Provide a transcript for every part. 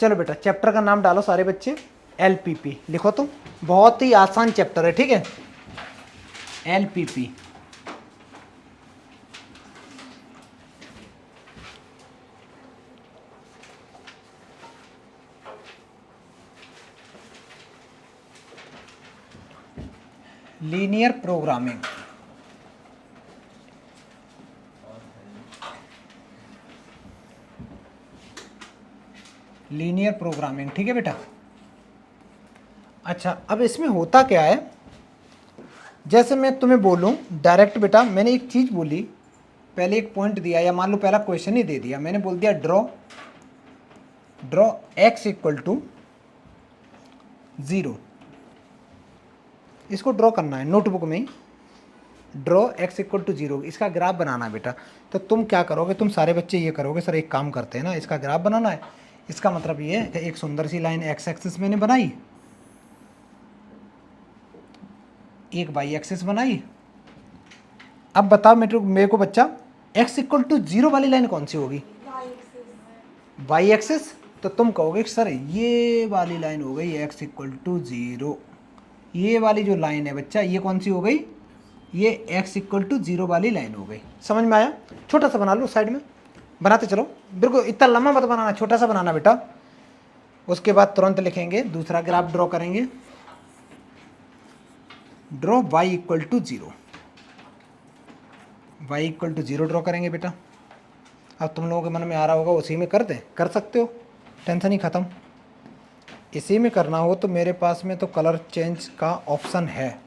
चलो बेटा चैप्टर का नाम डालो सारे बच्चे, LPP लिखो तुम, बहुत ही आसान चैप्टर है, ठीक है। LPP linear programming. Linear programming, ठीक है बेटा। अच्छा अब इसमें होता क्या है, जैसे मैं तुम्हें बोलूं डायरेक्ट बेटा, मैंने एक चीज़ बोली, पहले एक पॉइंट दिया, या मान लो पहला क्वेश्चन ही दे दिया, मैंने बोल दिया ड्रॉ x इक्वल टू 0, इसको ड्रॉ करना है नोटबुक में ही, ड्रॉ x इक्वल टू 0, इसका ग्राफ बनाना है बेटा। तो तुम क्या करोगे, तुम सारे बच्चे ये करोगे, सर एक काम करते हैं ना, इसका ग्राफ बनाना है। इसका मतलब ये है कि एक सुंदर सी लाइन x एक्सिस मैंने बनाई, एक y एक्सिस बनाई। अब बताओ मेरे को बच्चा, x इक्वल टू 0 वाली लाइन कौन सी होगी, y एक्सिस। तो तुम कहोगे सर ये वाली लाइन हो गई x इक्वल टू 0, ये वाली जो लाइन है बच्चा ये कौन सी हो गई, ये x इक्वल टू 0 वाली लाइन हो गई। समझ में आया? छोटा सा बना लो साइड में, बनाते चलो, बिल्कुल इतना लंबा मत बनाना, छोटा सा बनाना बेटा। उसके बाद तुरंत लिखेंगे दूसरा ग्राफ ड्रॉ करेंगे, draw y equal to 0, y equal to 0 draw करेंगे बेटा। अब तुम लोगों के मन में आ रहा होगा उसी में कर दें, कर सकते हो, टेंशन ही ख़त्म। इसी में करना हो तो मेरे पास में तो कलर चेंज का ऑप्शन है।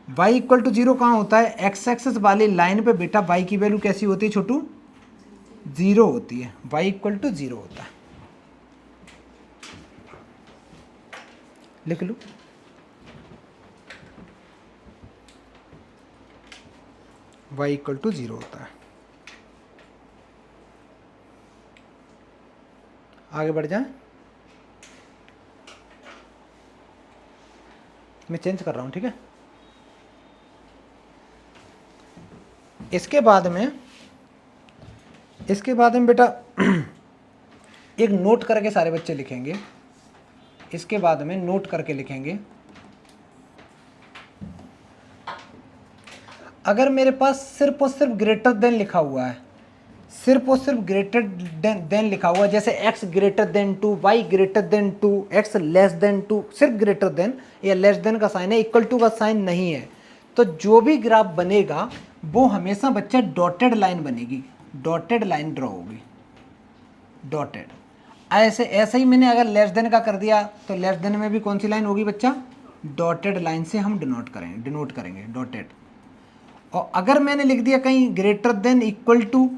y इक्वल टू 0 कहाँ होता है, x एक्सेस वाली लाइन पे बेटा y की वैल्यू कैसी होती है छोटू, 0 होती है, y इक्वल टू 0 होता है। लिख लो, y इक्वल टू 0 होता है। आगे बढ़ जाए, मैं चेंज कर रहा हूँ, ठीक है। इसके बाद में बेटा एक नोट करके सारे बच्चे लिखेंगे, इसके बाद में नोट करके लिखेंगे, अगर मेरे पास सिर्फ और सिर्फ ग्रेटर देन लिखा हुआ है, सिर्फ और सिर्फ ग्रेटर देन लिखा हुआ है, जैसे x greater then 2, y greater then 2, x less than 2, सिर्फ ग्रेटर देन या लेस देन का साइन है, इक्वल टू का साइन नहीं है, तो जो भी ग्राफ बनेगा वो हमेशा बच्चा डॉटेड लाइन बनेगी, डॉटेड लाइन ड्रॉ होगी, डॉटेड। ऐसे ही मैंने अगर लेस देन का कर दिया तो लेस देन में भी कौन सी लाइन होगी बच्चा, डॉटेड लाइन से हम डिनोट करेंगे डॉटेड। और अगर मैंने लिख दिया कहीं ग्रेटर देन इक्वल टू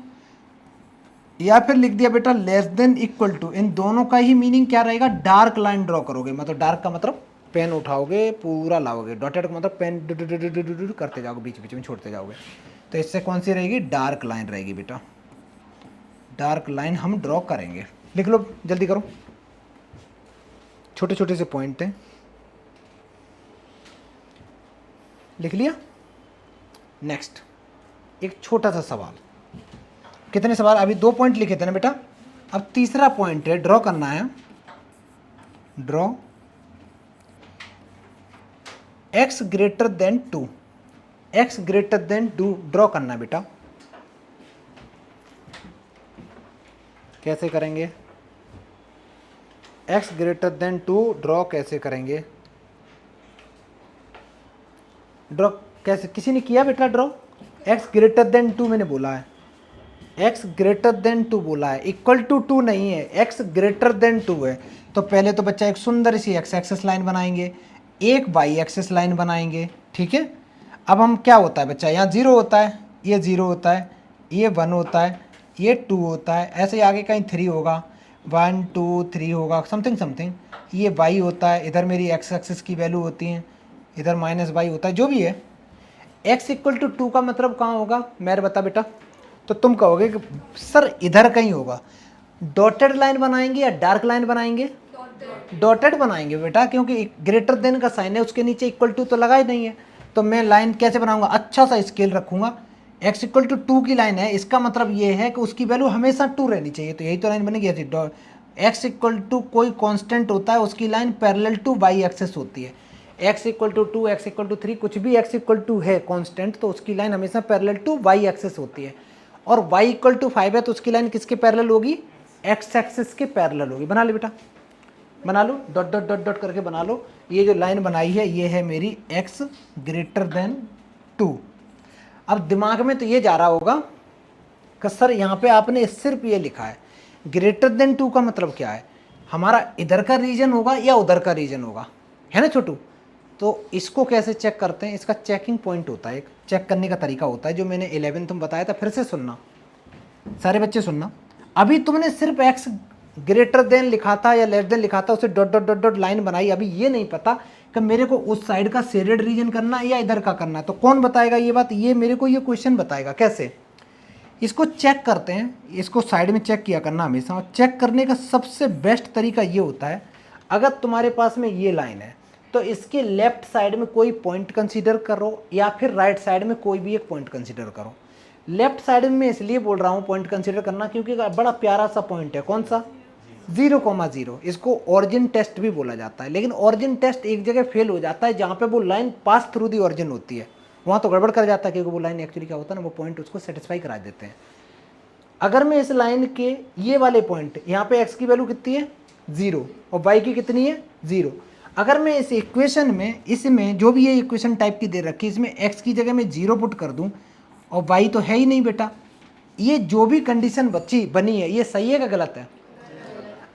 या फिर लिख दिया बेटा लेस देन इक्वल टू, इन दोनों का ही मीनिंग क्या रहेगा, डार्क लाइन ड्रॉ करोगे, मतलब डार्क का मतलब पेन उठाओगे पूरा लाओगे, डॉटेड का मतलब पेन करते जाओगे, बीच बीच में छोड़ते जाओगे, तो इससे कौन सी रहेगी, डार्क लाइन रहेगी बेटा, डार्क लाइन हम ड्रॉ करेंगे। लिख लो जल्दी करो, छोटे छोटे से पॉइंट हैं, लिख लिया। नेक्स्ट एक छोटा सा सवाल, कितने सवाल, अभी 2 पॉइंट लिखे थे ना बेटा, अब तीसरा पॉइंट है, ड्रॉ करना है, draw x greater then 2, x greater then 2 draw करना है बेटा। कैसे करेंगे, x ग्रेटर देन 2 ड्रॉ कैसे करेंगे, ड्रॉ कैसे, किसी ने किया बेटा ड्रॉ, x ग्रेटर देन 2 मैंने बोला है, x ग्रेटर देन 2 बोला है, इक्वल टू 2 नहीं है, x ग्रेटर देन 2 है। तो पहले तो बच्चा एक सुंदर सी x एक्सेस लाइन बनाएंगे, एक y एक्सेस लाइन बनाएंगे, ठीक है। अब हम क्या होता है बच्चा, यहाँ 0 होता है, ये 0 होता है, ये 1 होता है, ये 2 होता है, ऐसे आगे कहीं 3 होगा, 1 2 3 होगा, समथिंग समथिंग, ये y होता है, इधर मेरी x एक्सेस की वैल्यू होती है, इधर माइनस y होता है, जो भी है। x इक्वल टू 2 का मतलब कहाँ होगा, मेरे बता बेटा, तो तुम कहोगे कि सर इधर कहीं होगा, डॉटेड लाइन बनाएंगे या डार्क लाइन बनाएंगे, डॉटेड बनाएंगे बेटा, क्योंकि ग्रेटर देन का साइन है, उसके नीचे इक्वल टू तो लगा ही नहीं है, तो मैं लाइन कैसे बनाऊंगा, अच्छा सा स्केल रखूंगा, x इक्वल टू 2 की लाइन है, इसका मतलब ये है कि उसकी वैल्यू हमेशा 2 रहनी चाहिए, तो यही तो लाइन बनेगी ऐसी, x इक्वल टू कोई कांस्टेंट होता है उसकी line parallel to y axis होती है। x equal to 2, x equal to 3, कुछ भी x इक्वल टू है कांस्टेंट तो उसकी लाइन हमेशा पैरेलल टू y एक्सिस होती है। और y इक्वल टू 5 है तो उसकी लाइन किसके पैरेलल होगी? x एक्सिस के पैरेलल होगी। बना लो बेटा, बना लो, डॉट डॉट डॉट डॉट करके बना लो। ये जो लाइन बनाई है ये है मेरी x ग्रेटर देन 2। अब दिमाग में तो ये जा रहा होगा कि सर यहाँ पे आपने सिर्फ ये लिखा है, ग्रेटर देन 2 का मतलब क्या है? हमारा इधर का रीजन होगा या उधर का रीजन होगा, है ना छोटू? तो इसको कैसे चेक करते हैं? इसका चेकिंग पॉइंट होता है, एक चेक करने का तरीका होता है जो मैंने 11th में बताया था। फिर से सुनना, सारे बच्चे सुनना। अभी तुमने सिर्फ x ग्रेटर देन लिखा था या लेस देन लिखा था, उसे dot dot dot dot line बनाई। अभी ये नहीं पता कि मेरे को उस साइड का शेडेड रीजन करना है या इधर का करना है। तो कौन बताएगा ये बात? ये मेरे को ये क्वेश्चन बताएगा। कैसे इसको चेक करते हैं? इसको साइड में चेक किया करना हमेशा। और चेक करने का सबसे बेस्ट तरीका ये होता है, अगर तुम्हारे पास में ये लाइन है तो इसके लेफ्ट साइड में कोई पॉइंट कंसीडर करो या फिर राइट साइड में कोई भी एक पॉइंट कंसीडर करो। लेफ्ट साइड में इसलिए बोल रहा हूँ पॉइंट कंसीडर करना क्योंकि बड़ा प्यारा सा पॉइंट है। कौन सा? 0,0। इसको ऑरिजिन टेस्ट भी बोला जाता है, लेकिन ऑरिजिन टेस्ट एक जगह फेल हो जाता है जहाँ पे वो line pass through the origin होती है, वहाँ तो गड़बड़ कर जाता है क्योंकि वो लाइन एक्चुअली क्या होता है ना, वो पॉइंट उसको सेटिस्फाई करा देते हैं। अगर मैं इस लाइन के ये वाले पॉइंट, यहाँ पे x की वैल्यू कितनी है? 0 और y की कितनी है? 0। अगर मैं इस इक्वेशन में, इसमें जो भी ये इक्वेशन टाइप की दे रखी है, इसमें x की जगह में 0 पुट कर दूँ और y तो है ही नहीं बेटा, ये जो भी कंडीशन बनी है ये सही है कि गलत है?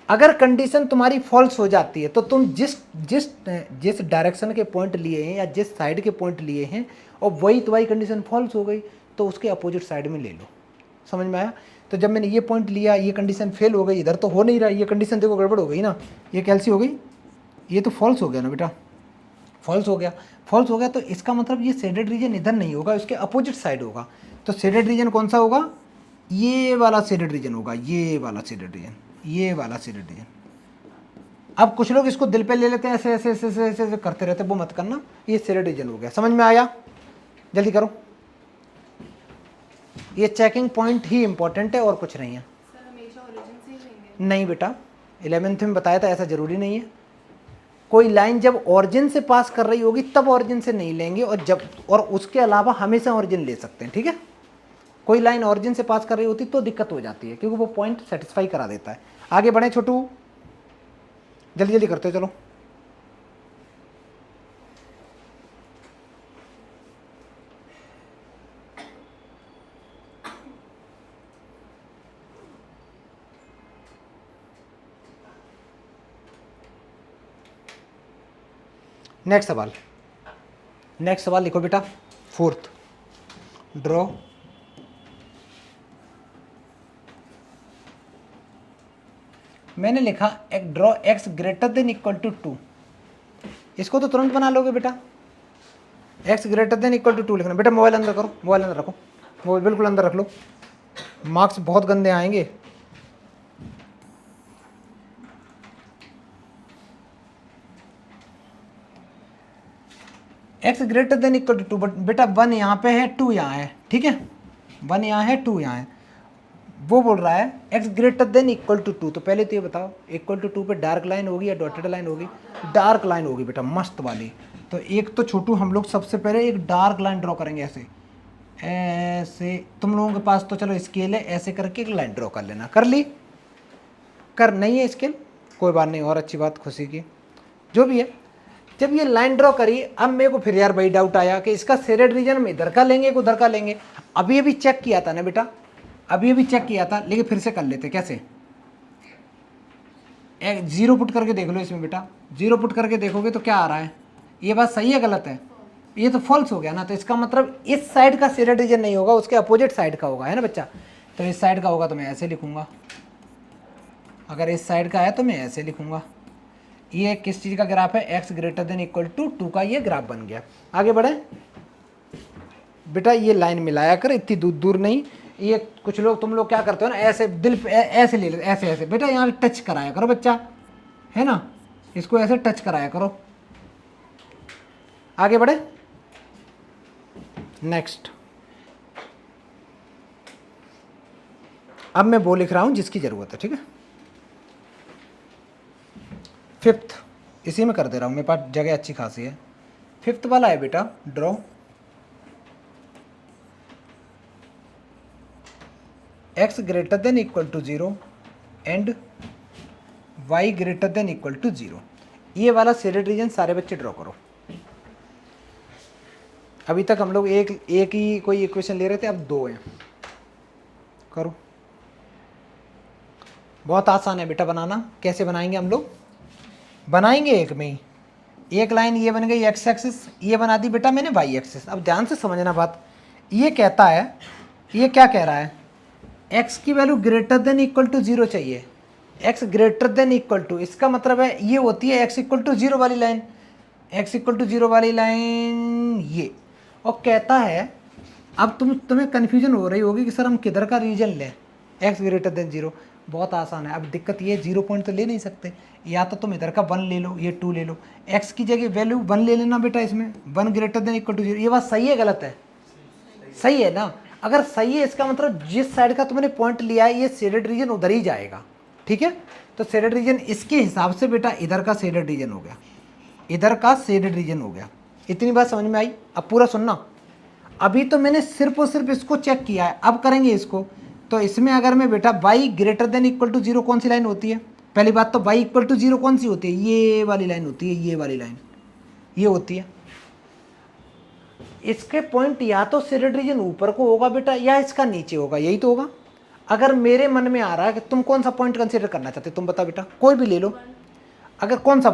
अगर कंडीशन तुम्हारी फॉल्स हो जाती है तो तुम जिस जिस जिस डायरेक्शन के पॉइंट लिए हैं या जिस साइड के पॉइंट लिए हैं और वही तुम्हारी कंडीशन फॉल्स हो गई तो उसके अपोजिट साइड में ले लो। समझ में आया? तो जब मैंने ये पॉइंट लिया, ये कंडीशन फेल हो गई, इधर तो हो नहीं रहा, ये कंडीशन देखो गड़बड़ हो गई ना, ये कैसी हो गई? ये तो फॉल्स हो गया ना बेटा, फॉल्स हो गया। फॉल्स हो गया तो इसका मतलब ये शेडेड रीजन इधर नहीं होगा, इसके अपोजिट साइड होगा। तो शेडेड रीजन कौन सा होगा? ये वाला शेडेड रीजन होगा, ये वाला शेडेड रीजन, ये वाला शेडेड रीजन। अब कुछ लोग इसको दिल पे ले लेते हैं, ऐसे ऐसे ऐसे ऐसे ऐसे, ऐसे करते रहते हैं, वो मत करना। ये शेडेड रीजन हो गया। समझ में आया? जल्दी करो। ये चेकिंग पॉइंट ही इंपॉर्टेंट है और कुछ नहीं है। सर हमेशा ओरिजिन से ही लेंगे? नहीं बेटा, 11th में बताया था ऐसा जरूरी नहीं है। कोई लाइन जब ऑरिजिन से पास कर रही होगी तब ऑरिजिन से नहीं लेंगे, और उसके अलावा हमेशा ऑरिजिन ले सकते हैं। ठीक है? कोई लाइन ऑरिजिन से पास कर रही होती तो दिक्कत हो जाती है क्योंकि वो पॉइंट सेटिस्फाई करा देता है। आगे बढ़े छोटू, जल्दी जल्दी करते हो, चलो। नेक्स्ट सवाल लिखो बेटा, 4th। ड्रॉ मैंने लिखा draw x greater than equal to 2। इसको तो तुरंत बना लोगे बेटा। x greater than equal to 2 लिखना बेटा। मोबाइल अंदर करो, मोबाइल अंदर रखो, मोबाइल बिल्कुल अंदर रख लो, मार्क्स बहुत गंदे आएंगे। x greater than equal to 2, but बेटा 1 यहाँ पे है, 2 यहाँ है। ठीक है? 1 यहाँ है, 2 यहाँ है। वो बोल रहा है x greater than equal to 2। तो पहले तो ये बताओ, इक्वल टू 2 पे डार्क लाइन होगी या डॉटेड लाइन होगी? डार्क लाइन होगी बेटा, मस्त वाली। तो एक तो छोटू हम लोग सबसे पहले एक डार्क लाइन ड्रॉ करेंगे, ऐसे ऐसे। तुम लोगों के पास तो चलो स्केल है, ऐसे करके एक लाइन ड्रॉ कर लेना। कर ली? कर नहीं है स्केल? कोई बात नहीं, और अच्छी बात, खुशी की जो भी है। जब ये लाइन ड्रॉ करी, अब मेरे को फिर यार भाई डाउट आया कि इसका शेडेड रीजन हम इधर का लेंगे कि उधर का लेंगे। अभी चेक किया था ना बेटा, अभी चेक किया था, लेकिन फिर से कर लेते। कैसे? 0 पुट करके देख लो इसमें बेटा। 0 पुट करके देखोगे तो क्या आ रहा है? ये बात सही है गलत है? ये तो फॉल्स हो गया ना। तो इसका मतलब इस साइड का शेडेड रीजन नहीं होगा, उसके अपोजिट साइड का होगा, है ना बच्चा? तो इस साइड का होगा तो मैं ऐसे लिखूंगा, अगर इस साइड का है तो मैं ऐसे लिखूंगा। ये किस चीज़ का ग्राफ है? x greater than equal to 2 का ये ग्राफ बन गया। आगे बढ़े बेटा, ये लाइन मिलाया कर, इतनी दूर दूर नहीं। ये कुछ लोग, तुम लोग क्या करते हो ना, ऐसे दिल पे ऐसे ले लेते, ऐसे ऐसे। बेटा यहाँ टच कराया करो बच्चा, है ना? इसको ऐसे टच कराया करो। आगे बढ़े, नेक्स्ट। अब मैं वो लिख रहा हूँ जिसकी ज़रूरत है। ठीक है? फिफ्थ इसी में कर दे रहा हूँ, मेरे पास जगह अच्छी खासी है। फिफ्थ वाला है बेटा draw x greater than equal to 0 and y greater than equal to 0। ये वाला शेडेड रीजन सारे बच्चे ड्रॉ करो। अभी तक हम लोग एक ही कोई इक्वेशन ले रहे थे, अब दो हैं। करो, बहुत आसान है बेटा बनाना। कैसे बनाएंगे हम लोग? बनाएंगे एक में ही। एक लाइन ये बन गई एक्स एक्सिस, ये बना दी बेटा मैंने वाई एक्सिस। अब ध्यान से समझना बात, ये कहता है, ये क्या कह रहा है, x की value greater than equal to 0 चाहिए। x greater than equal to, इसका मतलब है ये होती है x इक्वल टू 0 वाली लाइन, x इक्वल टू 0 वाली लाइन ये। और कहता है, अब तुम्हें कन्फ्यूजन हो रही होगी कि सर हम किधर का रीजन लें, x ग्रेटर देन 0। बहुत आसान है। अब दिक्कत ये 0 पॉइंट तो ले नहीं सकते, या तो तुम इधर का 1 ले लो, ये 2 ले लो, x की जगह वैल्यू 1 ले लेना बेटा इसमें, 1 ग्रेटर देन इक्वल टू 0। ये बात सही है गलत है? सही है ना? अगर सही है इसका मतलब जिस साइड का तुमने पॉइंट लिया है ये शेडेड रीजन उधर ही जाएगा। ठीक है, तो शेडेड रीजन इसके हिसाब से बेटा इधर का शेडेड रीजन हो गया, इधर का शेडेड रीजन हो गया। इतनी बात समझ में आई? अब पूरा सुनना। अभी तो मैंने सिर्फ और सिर्फ इसको चेक किया है, अब करेंगे इसको। तो इसमें अगर मैं बेटा y greater than equal to 0 कौन सी लाइन होती है? पहली बात तो y इक्वल टू 0 कौन सी होती है? ये वाली लाइन होती है, ये वाली लाइन ये होती है। इसके पॉइंट या तो शेडेड रीजन ऊपर को होगा बेटा या इसका नीचे होगा, यही तो होगा। अगर मेरे मन में आ रहा है कि तुम कौन सा पॉइंट कंसीडर करना चाहते हो, तुम बताओ बेटा, कोई भी ले लो। अगर कौन सा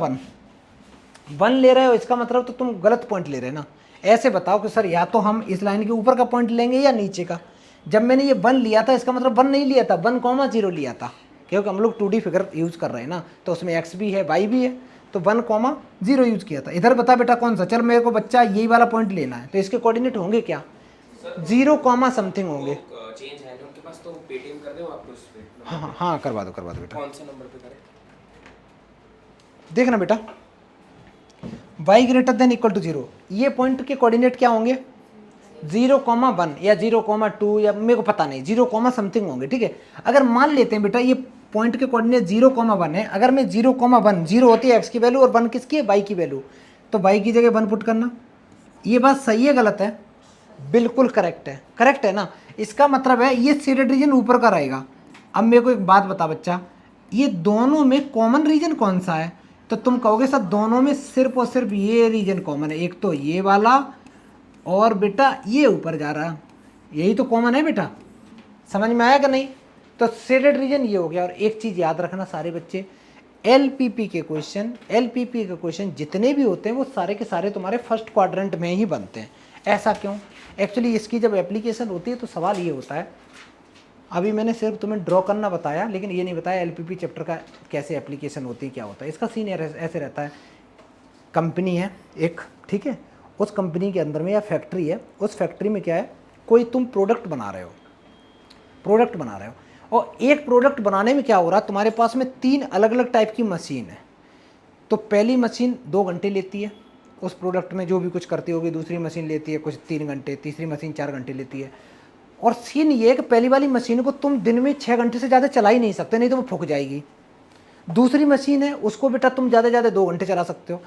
1 ले रहे हो इसका मतलब तो तुम गलत पॉइंट ले रहे हो ना। ऐसे बताओ कि सर या तो हम इस लाइन के ऊपर का पॉइंट लेंगे या नीचे का। जब मैंने ये 1 लिया था इसका मतलब 1 नहीं लिया था, 1,0 लिया था, क्योंकि हम लोग 2D फिगर यूज़ कर रहे हैं ना, तो उसमें x भी है y भी है, तो 1,0 यूज़ किया था। इधर बता बेटा कौन सा, चल मेरे को बच्चा यही वाला पॉइंट लेना है, तो इसके कोऑर्डिनेट होंगे क्या? 0, समथिंग होंगे। चेंज है ना उनके पास, तो पेटीएम कर दो आपको उस पे। हाँ हाँ करवा दो बेटा। कौन से नंबर पे करें? देखना बेटा, y greater than equal to 0, ये पॉइंट के कोऑर्डिनेट क्या होंगे? 0,1 या 0,2 या मेरे को पता नहीं, 0, समथिंग होंगे। ठीक है, अगर मान लेते हैं बेटा ये पॉइंट के कोऑर्डिनेट 0,1 है, अगर मैं 0,1, 0 होती है x की वैल्यू और 1 किसकी है? y की वैल्यू, तो y की जगह 1 पुट करना। ये बात सही है गलत है? बिल्कुल करेक्ट है, करेक्ट है ना। इसका मतलब है ये शेडेड रीजन ऊपर का रहेगा। अब मेरे को एक बात बता बच्चा, ये दोनों में कॉमन रीजन कौन सा है? तो तुम कहोगे सर दोनों में सिर्फ और सिर्फ ये रीजन कॉमन है, एक तो ये वाला और बेटा ये ऊपर जा रहा, यही तो कॉमन है बेटा। समझ में आया कि नहीं? तो शेडेड रीजन ये हो गया। और एक चीज़ याद रखना सारे बच्चे, एलपीपी के क्वेश्चन जितने भी होते हैं वो सारे के सारे तुम्हारे फर्स्ट क्वाड्रेंट में ही बनते हैं। ऐसा क्यों? एक्चुअली इसकी जब एप्लीकेशन होती है तो सवाल ये होता है, अभी मैंने सिर्फ तुम्हें ड्रॉ करना बताया, लेकिन ये नहीं बताया एलपीपी चैप्टर का कैसे एप्लीकेशन होती है, क्या होता है। इसका सीन ऐसे रहता है, कंपनी है एक, ठीक है, उस कंपनी के अंदर में या फैक्ट्री है, उस फैक्ट्री में क्या है, कोई तुम प्रोडक्ट बना रहे हो, और एक प्रोडक्ट बनाने में क्या हो रहा है, तुम्हारे पास में 3 अलग अलग टाइप की मशीन है। तो पहली मशीन 2 घंटे लेती है उस प्रोडक्ट में जो भी कुछ करती होगी, दूसरी मशीन लेती है कुछ 3 घंटे, तीसरी मशीन 4 घंटे लेती है। और सीन ये है कि पहली वाली मशीन को तुम दिन में 6 घंटे से ज़्यादा चला ही नहीं सकते, नहीं तो वो फूक जाएगी। दूसरी मशीन है उसको बेटा तुम ज़्यादा से ज़्यादा 2 घंटे चला सकते हो।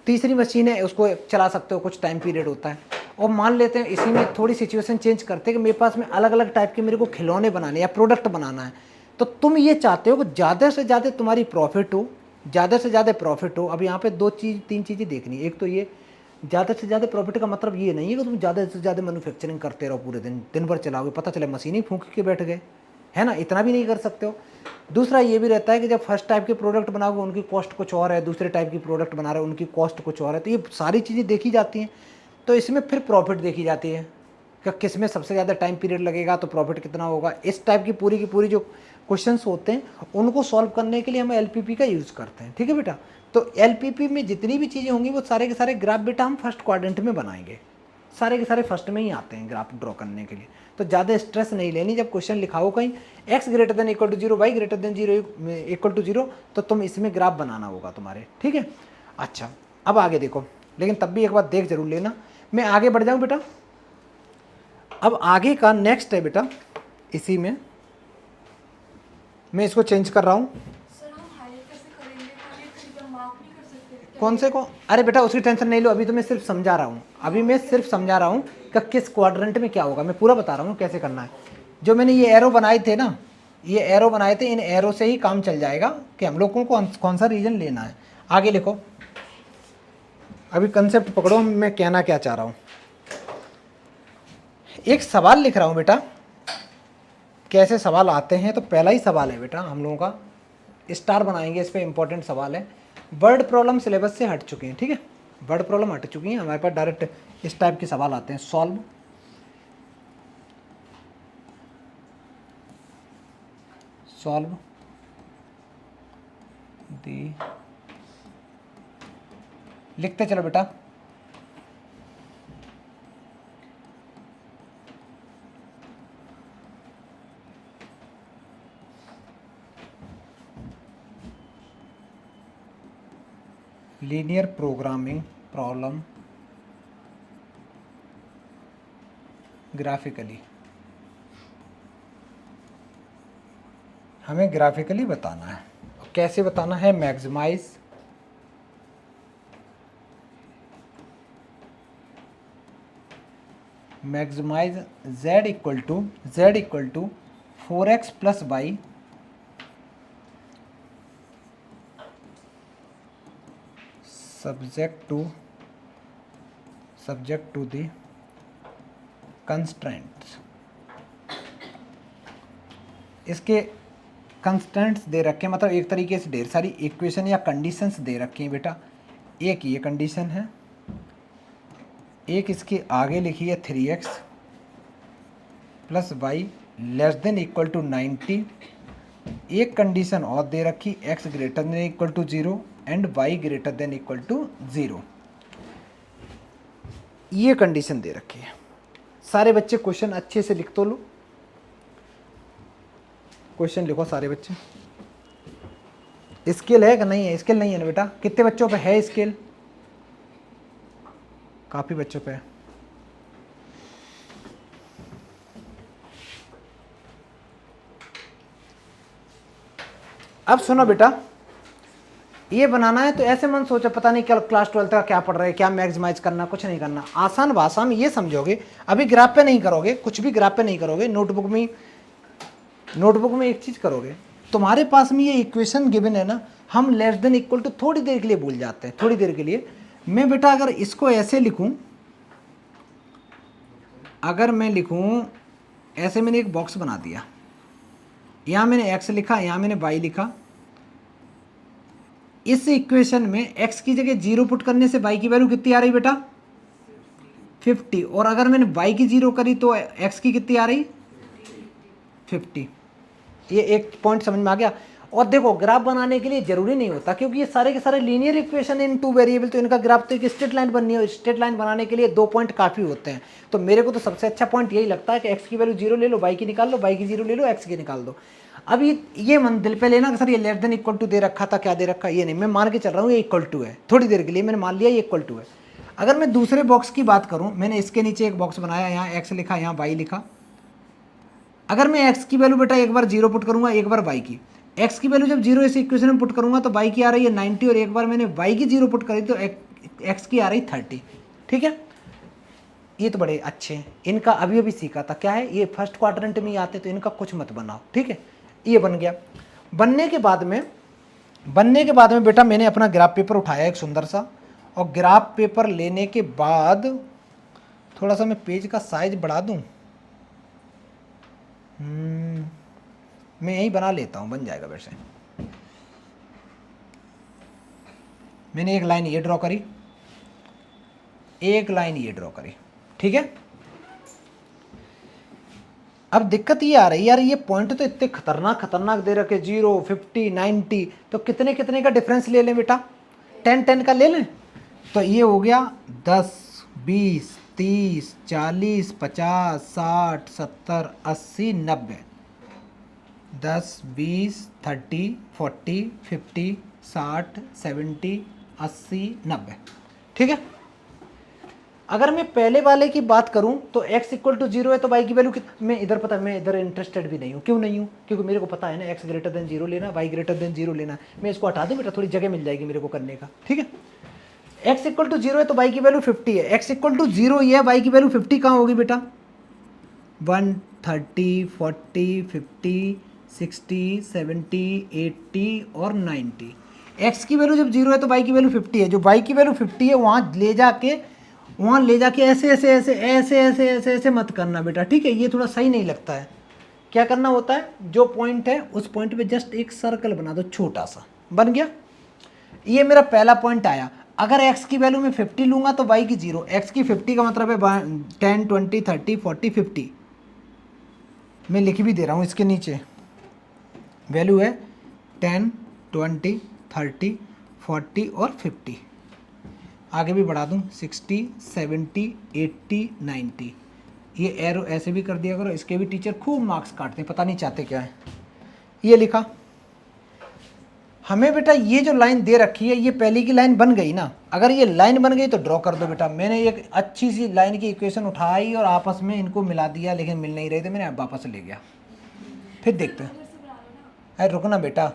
तीसरी मशीन है उसको चला सकते हो, कुछ टाइम पीरियड होता है। और मान लेते हैं इसी में थोड़ी सिचुएशन चेंज करते हैं कि मेरे पास में अलग अलग टाइप के मेरे को खिलौने बनाने या प्रोडक्ट बनाना है, तो तुम ये चाहते हो कि ज़्यादा से ज़्यादा तुम्हारी प्रॉफिट हो, ज़्यादा से ज़्यादा प्रॉफिट हो। अब यहाँ पे 3 चीज़ें देखनी है। एक तो ये ज़्यादा से ज़्यादा प्रॉफिट का मतलब ये नहीं है कि तुम ज़्यादा से ज़्यादा मैन्युफैक्चरिंग करते रहो, पूरे दिन भर चलाओगे, पता चले मशीन ही फूंक के बैठ गए, है ना, इतना भी नहीं कर सकते हो। दूसरा ये भी रहता है कि जब फर्स्ट टाइप के प्रोडक्ट बनाओगे उनकी कॉस्ट कुछ और है, दूसरे टाइप की प्रोडक्ट बना रहे हो उनकी कॉस्ट कुछ और है, तो ये सारी चीज़ें देखी जाती हैं। तो इसमें फिर प्रॉफिट देखी जाती है कि किस में सबसे ज़्यादा टाइम पीरियड लगेगा तो प्रॉफिट कितना होगा। इस टाइप की पूरी जो क्वेश्चंस होते हैं उनको सॉल्व करने के लिए हम एलपीपी का यूज़ करते हैं। ठीक है बेटा, तो एलपीपी में जितनी भी चीज़ें होंगी वो सारे के सारे ग्राफ बेटा हम फर्स्ट क्वाड्रेंट में बनाएंगे, सारे के सारे फर्स्ट में ही आते हैं ग्राफ ड्रॉ करने के लिए। तो ज़्यादा स्ट्रेस नहीं लेनी, जब क्वेश्चन लिखा हो कहीं x greater than equal to 0, y greater than 0 equal to 0, तो तुम इसमें ग्राफ बनाना होगा तुम्हारे। ठीक है, अच्छा अब आगे देखो, लेकिन तब भी एक बार देख जरूर लेना। मैं आगे बढ़ जाऊँ बेटा, अब आगे का नेक्स्ट है बेटा, इसी में मैं इसको चेंज कर रहा हूँ। सर हम हायर कैसे करेंगे? पहले क्या मार्क नहीं कर सकते? कौन से को? अरे बेटा उसकी टेंशन नहीं लो, अभी तो मैं सिर्फ समझा रहा हूँ, अभी मैं सिर्फ समझा रहा हूँ कि किस क्वाड्रेंट में क्या होगा, मैं पूरा बता रहा हूँ कैसे करना है। जो मैंने ये एरो बनाए थे ना, ये एरो बनाए थे, इन एरो से ही काम चल जाएगा कि हम लोगों को कौन सा रीजन लेना है। आगे लिखो, अभी कंसेप्ट पकड़ो, मैं कहना क्या चाह रहा हूँ। एक सवाल लिख रहा हूँ बेटा, कैसे सवाल आते हैं। तो पहला ही सवाल है बेटा हम लोगों का, स्टार बनाएंगे इस पे, इंपॉर्टेंट सवाल है। वर्ड प्रॉब्लम सिलेबस से हट चुके हैं, ठीक है, वर्ड प्रॉब्लम हट चुकी हैं, हमारे पास डायरेक्ट इस टाइप के सवाल आते हैं। सॉल्व सॉल्व दी, लिखते चलो बेटा। लीनियर प्रोग्रामिंग प्रॉब्लम ग्राफिकली, हमें ग्राफिकली बताना है। कैसे बताना है? Maximise z equal to 4x plus y subject to the constraints. इसके कंस्टेंट्स दे रखे हैं, मतलब एक तरीके से ढेर सारी इक्वेशन या कंडीशंस दे रखी हैं बेटा। एक ये कंडीशन है, एक इसके आगे लिखी है 3x plus y less than equal to 90। एक कंडीशन और दे रखी, x greater than equal to 0 and y greater than equal to 0। ये कंडीशन दे रखी है। सारे बच्चे क्वेश्चन अच्छे से लिख तो लो, क्वेश्चन लिखो सारे बच्चे। स्केल है कि नहीं है? स्केल नहीं है ना बेटा? कितने बच्चों पे है स्केल? काफी बच्चों पे है। अब सुनो बेटा, ये बनाना है तो ऐसे मन सोचो पता नहीं क्या क्लास 12 का क्या पढ़ रहे हैं, क्या मैक्सिमाइज करना, कुछ नहीं करना। आसान भाषा में ये समझोगे, अभी ग्राफ पे नहीं करोगे, कुछ भी ग्राफ पे नहीं करोगे, नोटबुक में एक चीज करोगे। तुम्हारे पास में ये इक्वेशन गिवन है ना, हम लेस देन इक्वल टू थोड़ी देर के लिए भूल जाते हैं, थोड़ी देर के लिए। मैं बेटा अगर इसको ऐसे लिखूं, अगर मैं लिखूं ऐसे, मैंने एक बॉक्स बना दिया, यहां मैंने x लिखा, यहां मैंने y लिखा। इस इक्वेशन में x की जगह 0 पुट करने से y की वैल्यू कितनी आ रही बेटा? 50। और अगर मैंने y की 0 करी तो x की कितनी आ रही? 50। ये एक पॉइंट समझ में आ गया। और देखो ग्राफ बनाने के लिए जरूरी नहीं होता, क्योंकि ये सारे के सारे लीनियर इक्वेशन इन 2 वेरिएबल, तो इनका ग्राफ तो एक स्ट्रेट लाइन बननी है। स्ट्रेट लाइन बनाने के लिए 2 पॉइंट काफ़ी होते हैं। तो मेरे को तो सबसे अच्छा पॉइंट यही लगता है कि x की वैल्यू 0 ले लो, y की निकाल लो, y की 0 ले लो, x की निकाल दो। अब ये मन दिल पे लेना कि सर ये लेस देन इक्वल टू दे रखा था, क्या दे रखा, ये नहीं, मैं मान के चल रहा हूँ ये इक्वल टू है। थोड़ी देर के लिए मैंने मान लिया ये इक्वल टू है। अगर मैं दूसरे बॉक्स की बात करूँ, मैंने इसके नीचे एक बॉक्स बनाया, यहाँ x लिखा, यहाँ y लिखा। अगर मैं x की वैल्यू बेटा एक बार 0 पुट करूंगा, एक बार y की, x की वैल्यू जब 0 इस इक्वेशन में पुट करूंगा तो y की आ रही है 90, और एक बार मैंने y की 0 पुट करी तो x की आ रही 30। ठीक है, ये तो बड़े अच्छे हैं। इनका अभी अभी सीखा था, क्या है ये फर्स्ट क्वाड्रेंट में ही आते, तो इनका कुछ मत बनाओ। ठीक है, ये बन गया। बनने के बाद में बेटा मैंने अपना ग्राफ पेपर उठाया एक सुंदर सा, और ग्राफ पेपर लेने के बाद थोड़ा सा मैं पेज का साइज बढ़ा दूं, मैं यही बना लेता हूँ, बन जाएगा वैसे। मैंने एक लाइन ये ड्रॉ करी, एक लाइन ये ड्रॉ करी। ठीक है, अब दिक्कत ये आ रही है यार, ये पॉइंट तो इतने खतरनाक दे रखे, 0, 50, 90, तो कितने कितने का डिफरेंस ले लें बेटा? 10 का ले लें। तो ये हो गया 10, 20, 30, 40, 50, 60, 70, 80, 90। 10, 20, 30, 40, 50, 60, 70, 80, 90। ठीक है, अगर मैं पहले वाले की बात करूं तो x इक्वल टू 0 है तो y की वैल्यू मैं इधर पता है, मैं इधर इंटरेस्टेड भी नहीं हूं। क्यों नहीं हूं? क्योंकि मेरे को पता है ना x ग्रेटर देन 0 लेना, y ग्रेटर देन 0 लेना। मैं इसको हटा दूं बेटा, थोड़ी जगह मिल जाएगी मेरे को करने का, ठीक है। x इक्वल टू 0 है तो y की वैल्यू 50 है। x इक्वल टू 0 ये है, y की वैल्यू 50 कहाँ होगी बेटा? 1 30 40 50 60 70 80 और 90। x की वैल्यू जब 0 है तो y की वैल्यू 50 है। जो y की वैल्यू 50 है वहाँ ले जाके ऐसे ऐसे ऐसे ऐसे ऐसे ऐसे ऐसे मत करना बेटा, ठीक है। ये थोड़ा सही नहीं लगता है। क्या करना होता है, जो पॉइंट है उस पॉइंट पे जस्ट एक सर्कल बना दो, छोटा सा बन गया। ये मेरा पहला पॉइंट आया। अगर x की वैल्यू मैं 50 लूंगा तो y की 0। x की 50 का मतलब है 10 20 30 40 50। मैं लिख भी दे रहा हूँ इसके नीचे, वैल्यू है 10 20 30 40 और 50। आगे भी बढ़ा दूँ 60 70 80 90। ये एरो ऐसे भी कर दिया करो, इसके भी टीचर खूब मार्क्स काटते हैं, पता नहीं चाहते क्या है। ये लिखा। हमें बेटा ये जो लाइन दे रखी है ये पहली की लाइन बन गई ना। अगर ये लाइन बन गई तो ड्रॉ कर दो बेटा। मैंने एक अच्छी सी लाइन की इक्वेशन उठाई और आपस में इनको मिला दिया, लेकिन मिल नहीं रहे थे, मैंने वापस ले गया। फिर देखते हैं। अरे रुकना बेटा,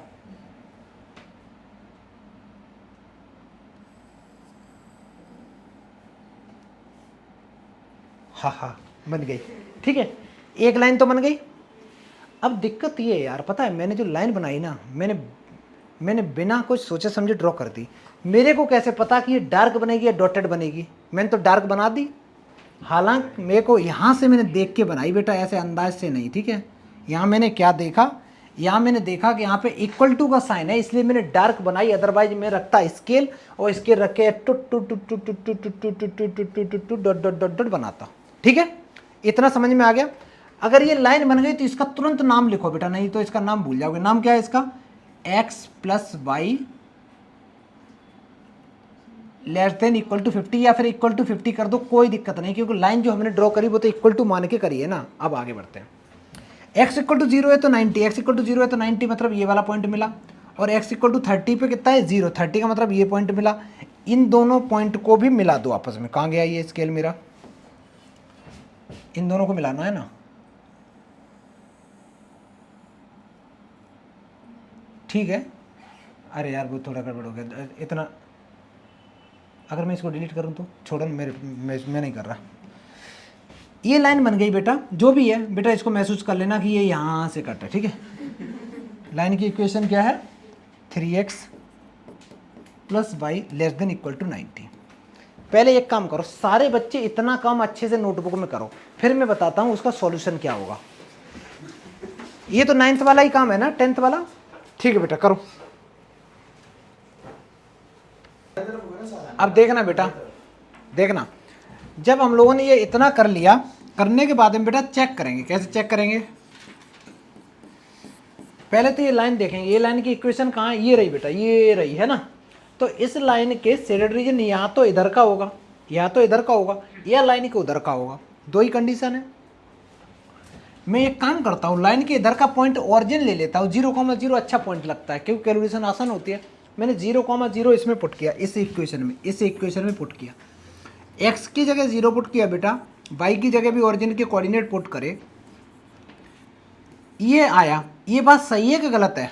हाँ हाँ बन गई, ठीक है। एक लाइन तो बन गई। अब दिक्कत ये है यार, पता है मैंने जो लाइन बनाई ना, मैंने बिना कुछ सोचे समझे ड्रॉ कर दी। मेरे को कैसे पता कि ये डार्क बनेगी या डॉटेड बनेगी? मैंने तो डार्क बना दी। हालांकि मेरे को यहाँ से मैंने देख के बनाई बेटा, ऐसे अंदाज से नहीं, ठीक है। यहाँ मैंने क्या देखा, यहाँ मैंने देखा कि यहाँ पे इक्वल टू का साइन है, इसलिए मैंने डार्क बनाई। अदरवाइज मैं रखता स्केल और स्केल रख के टुट टुट टुट टुट टुट टुट टुट टुट टुट टुट टुट टुट टुट डॉट डॉट डॉट डॉट बनाता, ठीक है। इतना समझ में आ गया। अगर ये लाइन बन गई तो इसका तुरंत नाम लिखो बेटा, नहीं तो इसका नाम भूल जाओगे। नाम क्या है इसका? x plus y less than equal to 50 या फिर इक्वल टू 50 कर दो, कोई दिक्कत नहीं, क्योंकि लाइन जो हमने ड्रॉ करी वो तो इक्वल टू मान के करी है ना। अब आगे बढ़ते हैं। x इक्वल टू 0 है तो 90, x इक्वल टू 0 है तो 90 मतलब ये वाला पॉइंट मिला। और x इक्वल टू 30 पे कितना है? 0। 30 का मतलब ये पॉइंट मिला। इन दोनों पॉइंट को भी मिला दो आपस में। कहाँ गया ये स्केल मेरा? इन दोनों को मिलाना है ना, ठीक है। अरे यार वो थोड़ा गड़बड़ हो गया इतना। अगर मैं इसको डिलीट करूं तो छोड़ो, मैं नहीं कर रहा। ये लाइन बन गई बेटा, जो भी है बेटा इसको महसूस कर लेना कि ये यहाँ से कट है, ठीक है। लाइन की इक्वेशन क्या है? 3x plus y less than equal to 90। पहले एक काम करो, सारे बच्चे इतना काम अच्छे से नोटबुक में करो, फिर मैं बताता हूँ उसका सॉल्यूशन क्या होगा। ये तो 9th वाला ही काम है ना, 10th वाला, ठीक है बेटा करो। अब देखना बेटा, देखना, जब हम लोगों ने ये इतना कर लिया, करने के बाद में बेटा चेक करेंगे। कैसे चेक करेंगे? पहले तो ये लाइन देखेंगे। ये लाइन की इक्वेशन कहाँ है? ये रही बेटा, ये रही है ना। तो इस लाइन के शेडेड रीजन यहाँ तो इधर का होगा, यहाँ तो इधर का होगा, या लाइन के उधर का होगा। दो ही कंडीशन है। मैं एक काम करता हूँ, लाइन के इधर का पॉइंट ऑरिजिन ले लेता हूँ। 0,0 अच्छा पॉइंट लगता है क्योंकि कैलकुलेशन आसान होती है। मैंने 0,0 इसमें पुट किया, इस इक्वेशन में पुट किया। x की जगह 0 पुट किया बेटा, y की जगह भी ऑरिजिन के कोऑर्डिनेट पुट करे। ये आया। ये बात सही है कि गलत है?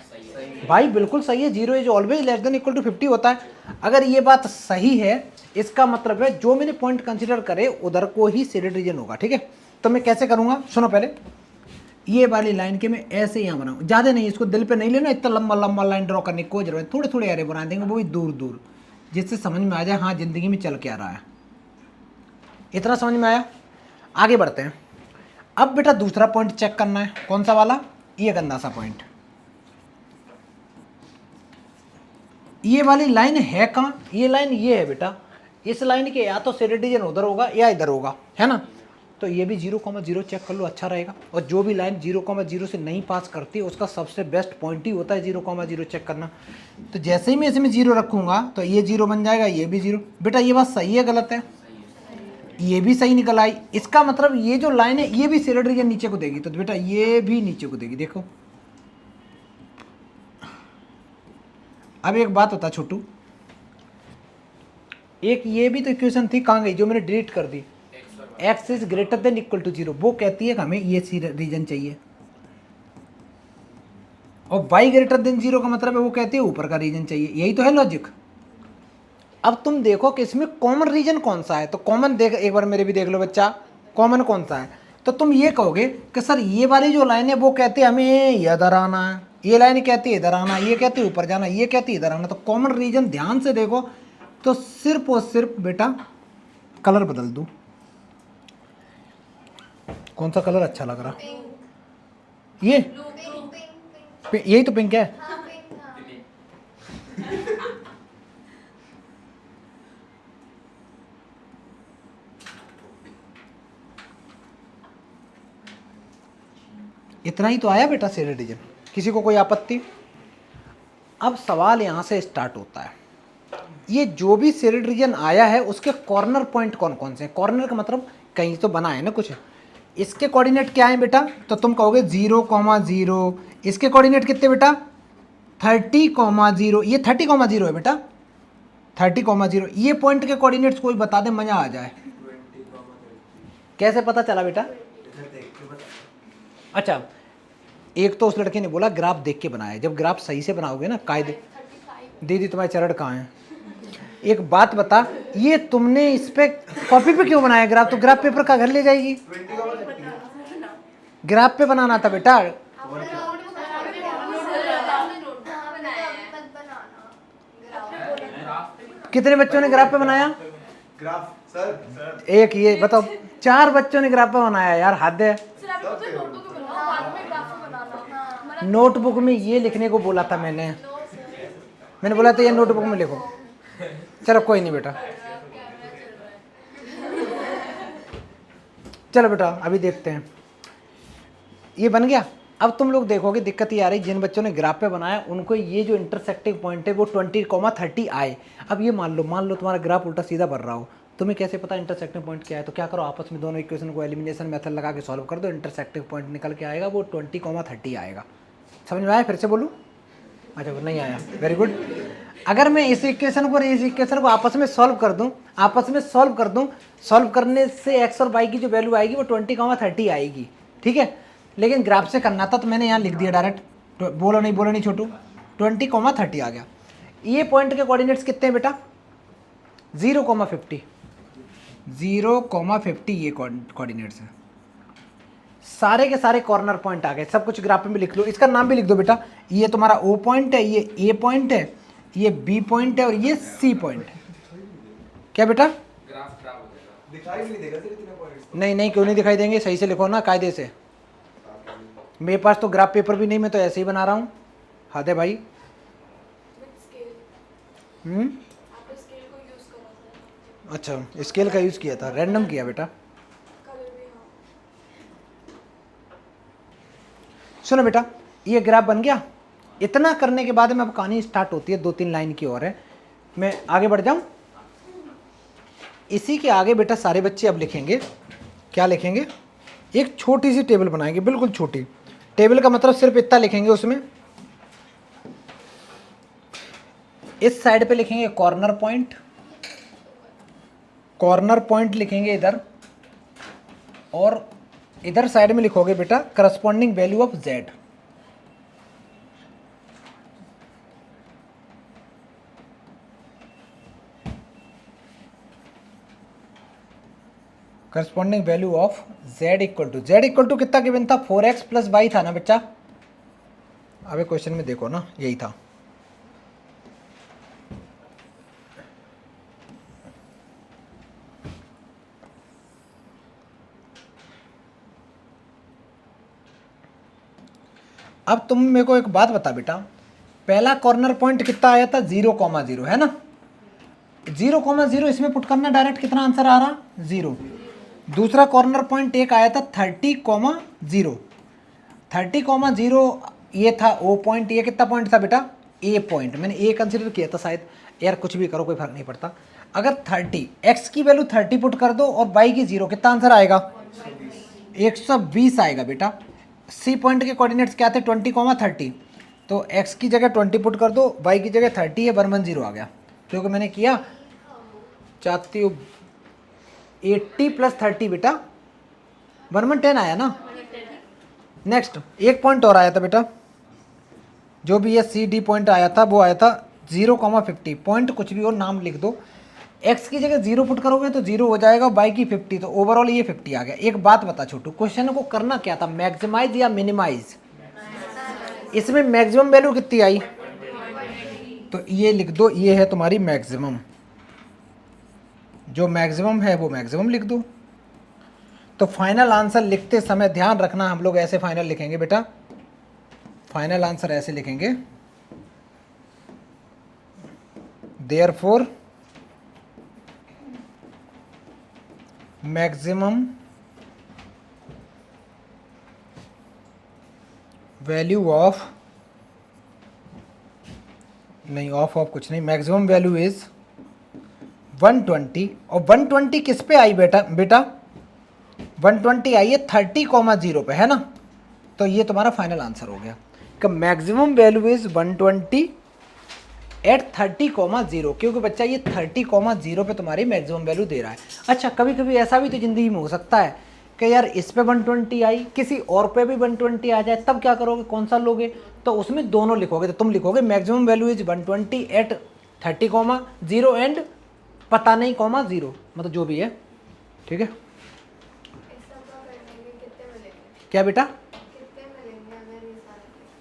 भाई बिल्कुल सही है। 0 is always less than equal to 50 होता है। अगर ये बात सही है, इसका मतलब है जो मैंने पॉइंट कंसीडर करे उधर को ही शेडेड रीजन होगा, ठीक है। तो मैं कैसे करूंगा, सुनो पहले। ये वाली लाइन के मैं ऐसे यहाँ बनाऊँ, ज़्यादा नहीं, इसको दिल पे नहीं लेना, इतना लंबा लंबा लाइन ड्रॉ करने की कोई जरूरत है। थोड़े थोड़े एरे बना देंगे, वो भी दूर दूर, जिससे समझ में आ जाए हाँ जिंदगी में चल के आ रहा है। इतना समझ में आया? आगे बढ़ते हैं। अब बेटा दूसरा पॉइंट चेक करना है। कौन सा वाला? ये गंदा सा पॉइंट। ये वाली लाइन है कहाँ? ये लाइन ये है बेटा। इस लाइन के या तो शेडेड रीजन उधर होगा या इधर होगा, है ना। तो ये भी 0,0 चेक कर लो, अच्छा रहेगा। और जो भी लाइन 0,0 से नहीं पास करती उसका सबसे बेस्ट पॉइंट ही होता है 0,0 चेक करना। तो जैसे ही मैं इसमें 0 रखूंगा तो ये 0 बन जाएगा, ये भी 0। बेटा ये बात सही है गलत है? ये भी सही निकल आई। इसका मतलब ये जो लाइन है ये भी शेडेड रीजन नीचे को देगी, तो बेटा ये भी नीचे को देगी। देखो अब एक बात बता छोटू, एक ये भी तो इक्वेशन थी, कहाँ गई जो मैंने डिलीट कर दी। X is greater than equal to 0, वो कहती है कि हमें ये सी रीजन चाहिए, और y ग्रेटर देन 0 का मतलब है वो कहती है ऊपर का रीजन चाहिए। यही तो है लॉजिक। अब तुम देखो कि इसमें कॉमन रीजन कौन सा है, तो कॉमन देख, एक बार मेरे भी देख लो बच्चा, कॉमन कौन सा है। तो तुम ये कहोगे कि सर ये वाली जो लाइन है वो कहती है हमें इधर आना है, ये लाइन कहती है इधर आना, ये कहती है ऊपर जाना, ये कहती है इधर आना। तो कॉमन रीजन ध्यान से देखो तो सिर्फ और सिर्फ बेटा कलर बदल दूँ, कौन सा कलर अच्छा लग रहा, ये यही तो पिंक है। इतना ही तो आया बेटा शेडेड रीजन, किसी को कोई आपत्ति। अब सवाल यहां से स्टार्ट होता है, ये जो भी शेडेड रीजन आया है उसके कॉर्नर पॉइंट कौन कौन से हैं। कॉर्नर का मतलब कहीं तो बना है ना कुछ, इसके कोऑर्डिनेट क्या है बेटा, तो तुम कहोगे 0,0। इसके कोऑर्डिनेट कितने बेटा 30,0, ये 30,0 है बेटा, 30,0। ये पॉइंट के कोऑर्डिनेट्स कोई बता दे, मजा आ जाए। कैसे पता चला बेटा, अच्छा एक तो उस लड़के ने बोला ग्राफ देख के बनाया, जब ग्राफ सही से बनाओगे ना कायदे। दीदी तुम्हारे चरण कहाँ हैं, एक बात बता, ये तुमने इस पे कॉपी पे क्यों बनाया ग्राफ, तो ग्राफ पेपर का घर ले जाएगी, ग्राफ पे बनाना था बेटा। कितने बच्चों ने ग्राफ पे बनाया, ग्राफ सर एक ये बताओ, 4 बच्चों ने ग्राफ पे बनाया यार, हद है। नोटबुक में ये लिखने को बोला था मैंने बोला था ये नोटबुक में लिखो। चलो कोई नहीं बेटा, चलो बेटा अभी देखते हैं, ये बन गया। अब तुम लोग देखोगे दिक्कत ये आ रही, जिन बच्चों ने ग्राफ पे बनाया उनको ये जो इंटरसेक्टिंग पॉइंट है वो 20,30 आए। अब ये मान लो तुम्हारा ग्राफ उल्टा सीधा बढ़ रहा हो, तुम्हें कैसे पता इंटरसेक्टिंग पॉइंट क्या है, तो क्या करो आपस में दोनों इक्वेशन को एलिमिनेशन मेथड लगा के सॉल्व कर दो, इंटरसेक्टिंग पॉइंट निकल के आएगा वो 20,30 आएगा। समझ में आया, फिर से बोलूँ, अच्छा नहीं आया, वेरी गुड। अगर मैं इस इक्वेशन को और इस इक्वेशन को आपस में सॉल्व कर दूं, सॉल्व करने से एक्स और वाई की जो वैल्यू आएगी वो 20,30 आएगी, ठीक है। लेकिन ग्राफ से करना था तो मैंने यहाँ लिख दिया डायरेक्ट, बोलो नहीं छोटू, 20,30 आ गया। ये पॉइंट के कोऑर्डिनेट्स कितने हैं बेटा 0,50, 0,50 ये कोऑर्डिनेट्स हैं। सारे के सारे कॉर्नर पॉइंट आ गए, सब कुछ ग्राफ में भी लिख लो, इसका नाम भी लिख दो बेटा, ये तुम्हारा O पॉइंट है, ये A पॉइंट है, ये B पॉइंट है और ये C पॉइंट है। क्या बेटा दिखाई नहीं देगा सर इतने पॉइंट्स। नहीं क्यों नहीं दिखाई देंगे, सही से लिखो ना कायदे से। मेरे पास तो ग्राफ पेपर भी नहीं, मैं तो ऐसे ही बना रहा हूँ, हद है भाई। अच्छा स्केल का यूज़ किया था, रैंडम किया बेटा। सुनो बेटा ये ग्राफ बन गया, इतना करने के बाद में अब कहानी स्टार्ट होती है 2-3 लाइन की और है। मैं आगे बढ़ जाऊं, इसी के आगे बेटा सारे बच्चे अब लिखेंगे, क्या लिखेंगे, एक छोटी सी टेबल बनाएंगे, बिल्कुल छोटी टेबल का मतलब सिर्फ इतना लिखेंगे, उसमें इस साइड पे लिखेंगे कॉर्नर पॉइंट लिखेंगे इधर, और इधर साइड में लिखोगे बेटा corresponding value of z। Corresponding value of z equal to कितना गिवन था 4x प्लस y था ना बच्चा, अबे क्वेश्चन में देखो ना यही था। अब तुम मेरे को एक बात बता बेटा, पहला कॉर्नर पॉइंट कितना आया था 0,0 है ना, 0,0 इसमें पुट करना डायरेक्ट, कितना आंसर आ रहा 0। दूसरा कॉर्नर पॉइंट एक आया था 30,0 ये था O पॉइंट, ये कितना पॉइंट था बेटा A पॉइंट, मैंने A कंसिडर किया था शायद, यार कुछ भी करो कोई फर्क नहीं पड़ता। अगर 30 x की वैल्यू 30 पुट कर दो और y की 0, कितना आंसर आएगा 120 आएगा बेटा। C पॉइंट के कोऑर्डिनेट्स क्या थे 20,30, तो x की जगह 20 पुट कर दो, y की जगह 30 है, 110 आ गया, क्योंकि मैंने किया चाहती हो 80 + 30 बेटा 110 आया ना। नेक्स्ट एक पॉइंट और आया था बेटा, जो भी ये सी डी पॉइंट आया था वो आया था 0,50। पॉइंट कुछ भी और नाम लिख दो, एक्स की जगह 0 पुट करोगे तो 0 हो जाएगा, वाई की 50, तो ओवरऑल ये 50 आ गया। एक बात बता छोटू, क्वेश्चन को करना क्या था, मैक्सिमाइज या मिनिमाइज? इसमें मैक्सिमम वैल्यू कितनी आई? तो ये लिख दो, ये है तुम्हारी मैक्सिमम, जो मैक्सिमम है वो मैक्सिमम लिख दो। तो फाइनल आंसर लिखते समय ध्यान रखना, हम लोग ऐसे फाइनल लिखेंगे बेटा, फाइनल आंसर ऐसे लिखेंगे, देयरफॉर मैक्सिमम वैल्यू ऑफ, नहीं ऑफ कुछ नहीं, मैक्सिमम वैल्यू इज 120। और 120 किस पे आई बेटा? बेटा 120 आई है 30,0 पे, है ना। तो ये तुम्हारा फाइनल आंसर हो गया कि मैक्सिमम वैल्यू इज 120 एट 30,0, क्योंकि बच्चा ये 30,0 पे तुम्हारी मैक्सिमम वैल्यू दे रहा है। अच्छा, कभी कभी ऐसा भी तो ज़िंदगी में हो सकता है कि यार इस पे 120 आई, किसी और पे भी 120 आ जाए, तब क्या करोगे, कौन सा लोगे? तो उसमें दोनों लिखोगे, तो तुम लिखोगे maximum value is 120 at 30,0 and पता नहीं 0, मतलब जो भी है, ठीक है। क्या बेटा?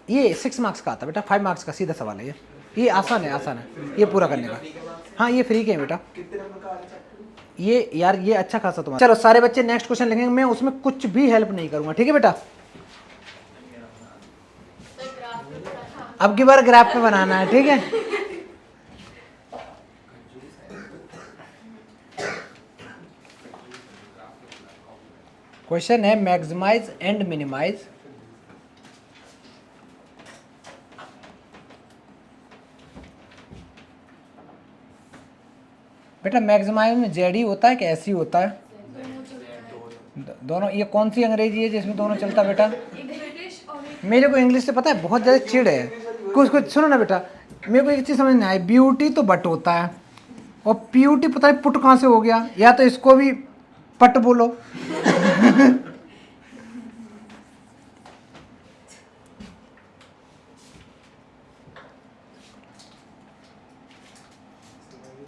ये 6 मार्क्स का आता बेटा, 5 मार्क्स का सीधा सवाल है ये आसान है, आसान है ये पूरा करने का। हाँ ये फ्री के है बेटा, ये यार ये अच्छा खासा तुम्हारा। चलो सारे बच्चे नेक्स्ट क्वेश्चन लिखेंगे, मैं उसमें कुछ भी हेल्प नहीं करूंगा, ठीक है बेटा। अब की बार ग्राफ पे बनाना है, ठीक है। क्वेश्चन है मैक्सिमाइज एंड मिनिमाइज। बेटा मैक्सिमाइज में जेड ही होता है कि ऐसी होता है? दोनों। ये कौन सी अंग्रेजी है जिसमें दोनों चलता है बेटा? मेरे को इंग्लिश से पता है बहुत ज़्यादा चिड़ है। कुछ कुछ सुनो ना बेटा, मेरे को एक चीज़ समझ नहीं आई, ब्यूटी तो बट होता है और प्यूटी पता है पुट कहाँ से हो गया, या तो इसको भी पट बोलो।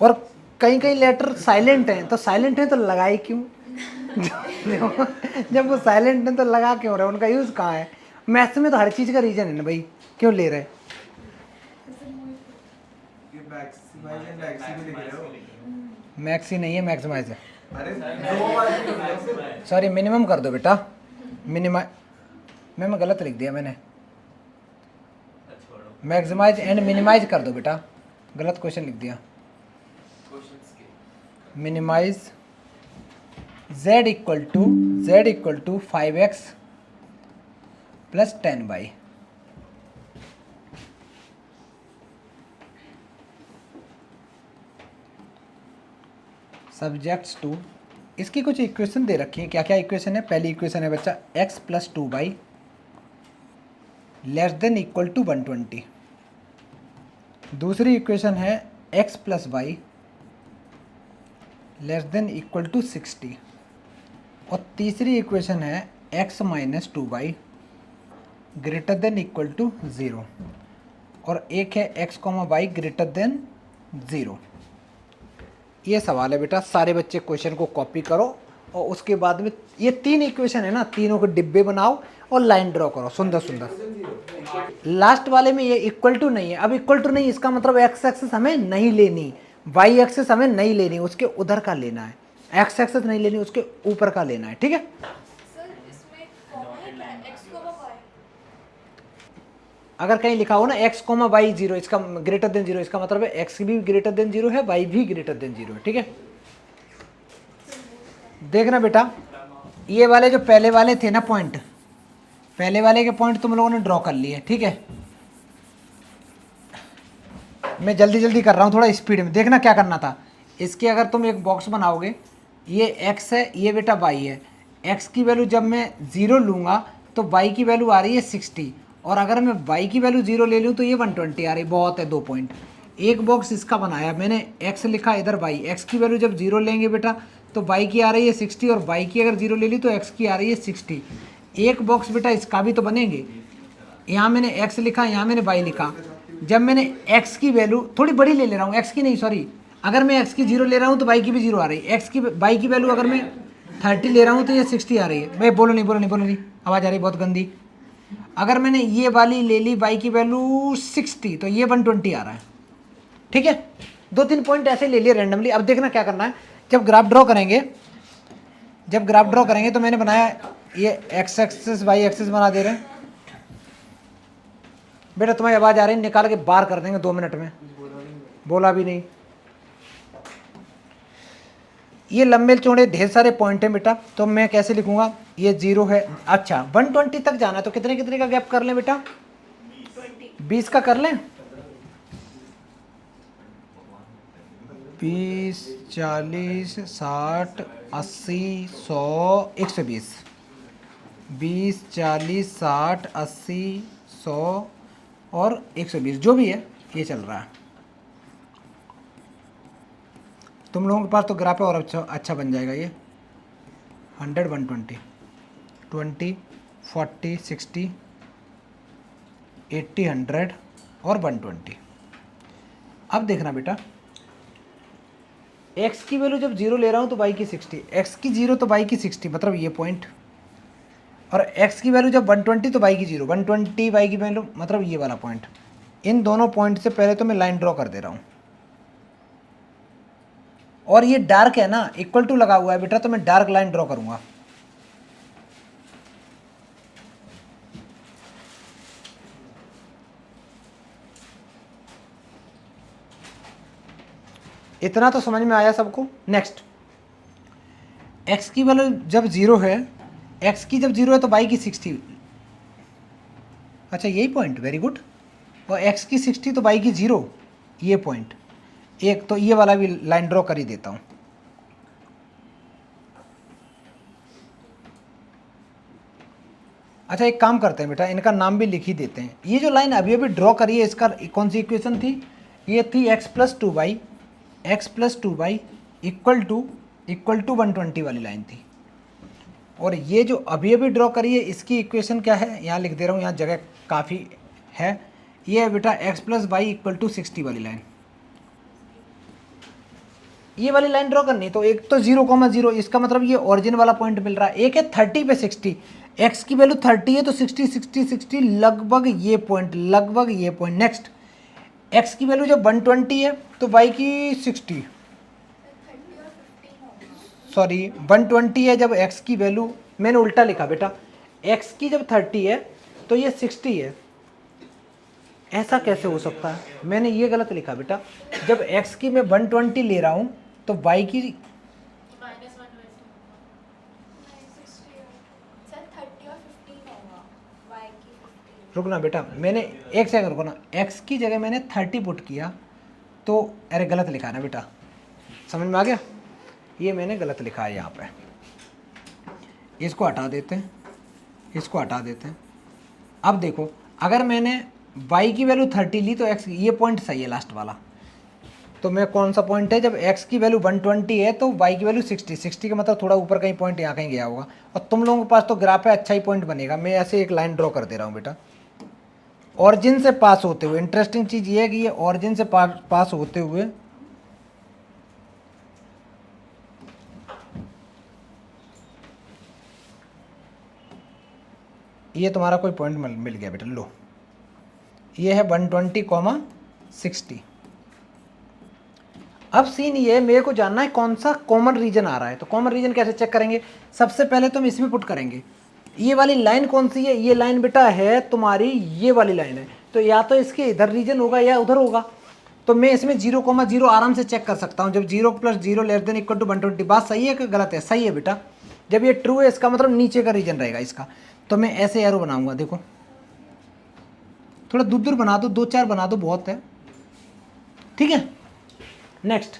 और कई कई लेटर साइलेंट हैं, तो साइलेंट है तो लगाए क्यों? जब वो साइलेंट है तो लगा क्यों रहे, उनका यूज़ कहाँ है? मैथ्स में तो हर चीज़ का रीजन है ना भाई, क्यों ले रहे? मैक्सी नहीं है, मैक्सिमाइज है। सॉरी मिनिमम कर दो बेटा, मिनिमाइज मैं गलत लिख दिया मैंने, मैक्सिमाइज एंड मिनिमाइज कर दो बेटा, गलत क्वेश्चन लिख दिया। Minimise z equal to 5x plus 10y। Subjects to, इसकी कुछ इक्वेशन दे रखी है। क्या क्या इक्वेशन है? पहली इक्वेशन है बच्चा x plus 2y less than equal to 120। दूसरी इक्वेशन है x plus y less than equal to 60। और तीसरी इक्वेशन है x minus 2y greater than equal to 0। और एक है x y ग्रेटर देन 0। ये सवाल है बेटा, सारे बच्चे क्वेश्चन को कॉपी करो और उसके बाद में ये 3 इक्वेशन है ना, तीनों के डिब्बे बनाओ और लाइन ड्रॉ करो सुंदर सुंदर। लास्ट वाले में ये इक्वल टू नहीं है। अब इक्वल टू नहीं, इसका मतलब x एक्सिस हमें नहीं लेनी, y एक्सिस हमें नहीं लेनी, उसके उधर का लेना है। x एक्सिस नहीं लेनी, उसके ऊपर का लेना है, ठीक है। सर इसमें कॉमन है क्या x को y? अगर कहीं लिखा हो ना x y 0, इसका ग्रेटर देन 0, इसका मतलब है x भी ग्रेटर देन 0 है, y भी ग्रेटर देन 0 है, ठीक है। देखना बेटा, ये वाले जो पहले वाले थे ना पॉइंट, पहले वाले के पॉइंट तुम लोगों ने ड्रॉ कर लिए, ठीक है। मैं जल्दी जल्दी कर रहा हूँ, थोड़ा स्पीड में। देखना क्या करना था, इसके अगर तुम एक बॉक्स बनाओगे, ये x है, ये बेटा y है। x की वैल्यू जब मैं 0 लूँगा तो y की वैल्यू आ रही है 60, और अगर मैं y की वैल्यू 0 ले लूँ तो ये 120 आ रही है। बहुत है 2 पॉइंट। एक बॉक्स इसका बनाया मैंने, x लिखा इधर y, x की वैल्यू जब 0 लेंगे बेटा तो y की आ रही है 60 और y की अगर 0 ले ली तो x की आ रही है 60। एक बॉक्स बेटा इसका भी तो बनेंगे, यहाँ मैंने x लिखा, यहाँ मैंने y लिखा। जब मैंने x की वैल्यू थोड़ी बड़ी ले रहा हूँ, x की नहीं सॉरी, अगर मैं x की 0 ले रहा हूँ तो y की भी 0 आ रही है, y की वैल्यू अगर मैं 30 ले रहा हूँ तो ये 60 आ रही है। भाई बोलो नहीं, आवाज़ आ रही बहुत गंदी। अगर मैंने ये वाली ले ली y की वैल्यू 60 तो ये 120 आ रहा है। ठीक है, 2-3 पॉइंट ऐसे ले लिए रैंडमली। अब देखना क्या करना है, जब ग्राफ ड्रॉ करेंगे तो मैंने बनाया ये x एक्सिस y एक्सिस बना दे रहे हैं। बेटा तुम्हारी आवाज़ आ रही है, निकाल के बाहर कर देंगे 2 मिनट में। बोला भी नहीं। ये लंबे चौड़े ढेर सारे पॉइंट हैं बेटा, तो मैं कैसे लिखूंगा, ये 0 है। अच्छा 120 तक जाना है तो कितने कितने का गैप कर लें बेटा, 20 का कर लें, 20, 40, 60, 80, 100, 120, 20, 40, 60, 80, 100 और 120 जो भी है ये चल रहा है। तुम लोगों के पास तो ग्राफ है और अच्छा बन जाएगा ये। 100, 120, 20, 40, 60, 80, 100 और 120। अब देखना बेटा, x की वैल्यू जब 0 ले रहा हूँ तो y की 60, x की 0 तो y की 60 मतलब ये पॉइंट, और x की वैल्यू जब 120 तो y की 0, 120 y की वैल्यू मतलब ये वाला पॉइंट। इन दोनों पॉइंट से पहले तो मैं लाइन ड्रॉ कर दे रहा हूँ, और ये डार्क है ना, इक्वल टू लगा हुआ है बेटा, तो मैं डार्क लाइन ड्रॉ करूंगा। इतना तो समझ में आया सबको। नेक्स्ट, x की वैल्यू जब 0 है, x की जब 0 है तो y की 60, अच्छा यही पॉइंट, वेरी गुड। और x की 60 तो y की 0, ये पॉइंट एक, तो ये वाला भी लाइन ड्रॉ कर ही देता हूं। अच्छा एक काम करते हैं बेटा, इनका नाम भी लिख ही देते हैं। ये जो लाइन अभी अभी ड्रॉ करी है, इसका कौन सी इक्वेशन थी, ये थी x + 2y इक्वल टू 120 वाली लाइन थी। और ये जो अभी अभी ड्रॉ करी है इसकी इक्वेशन क्या है, यहाँ लिख दे रहा हूँ, यहाँ जगह काफ़ी है। ये है बेटा x + y = 60 वाली लाइन। ये वाली लाइन ड्रॉ करनी, तो एक तो 0,0, इसका मतलब ये ओरिजिन वाला पॉइंट मिल रहा है। एक है 30 पे 60, x की वैल्यू 30 है तो 60 60 60 लगभग ये पॉइंट, नेक्स्ट, x की वैल्यू जब 120 है तो y की 60, 30 और 15 होगा। सॉरी 120 है जब x की वैल्यू, मैंने उल्टा लिखा बेटा, x की जब 30 है तो ये 60 है। ऐसा कैसे हो सकता है, मैंने ये गलत लिखा बेटा, जब x की मैं 120 ले रहा हूँ तो y की, नहीं 60 सर 30 और 15 होगा, y की 15। रुकना बेटा, मैंने एक सेकंड रुको ना, x की जगह मैंने 30 पुट किया तो, अरे गलत लिखा ना बेटा, समझ में आ गया, ये मैंने गलत लिखा है यहाँ पे। इसको हटा देते हैं, इसको हटा देते हैं। अब देखो, अगर मैंने y की वैल्यू 30 ली तो x, ये पॉइंट सही है लास्ट वाला, तो मैं कौन सा पॉइंट है, जब x की वैल्यू 120 है तो y की वैल्यू 60, 60 का मतलब थोड़ा ऊपर कहीं पॉइंट यहाँ कहीं गया होगा। और तुम लोगों के पास तो ग्राफ है, अच्छा ही पॉइंट बनेगा। मैं ऐसे एक लाइन ड्रॉ कर दे रहा हूँ बेटा, ऑरिजिन से पास होते हुए। इंटरेस्टिंग चीज़ ये है कि ये ऑरिजिन से पास होते हुए ये तुम्हारा कोई पॉइंट मिल गया बेटा, लो ये है 120,60। अब सीन ये है, मेरे को जानना है कौन सा कॉमन रीजन आ रहा है। तो कॉमन रीजन कैसे चेक करेंगे, सबसे पहले तो हम इसमें पुट करेंगे, ये वाली लाइन कौन सी है, ये लाइन बेटा है तुम्हारी, ये वाली लाइन है, तो या तो इसके इधर रीजन होगा या उधर होगा। तो मैं इसमें 0,0 आराम से चेक कर सकता हूँ, जब 0 + 0 <= 120। बात सही है कि गलत है, सही है बेटा। जब ये ट्रू है इसका मतलब नीचे का रीजन रहेगा इसका। तो मैं ऐसे एरो बनाऊंगा, देखो थोड़ा दूर बना दो, 2-4 बना दो, बहुत है, ठीक है। नेक्स्ट,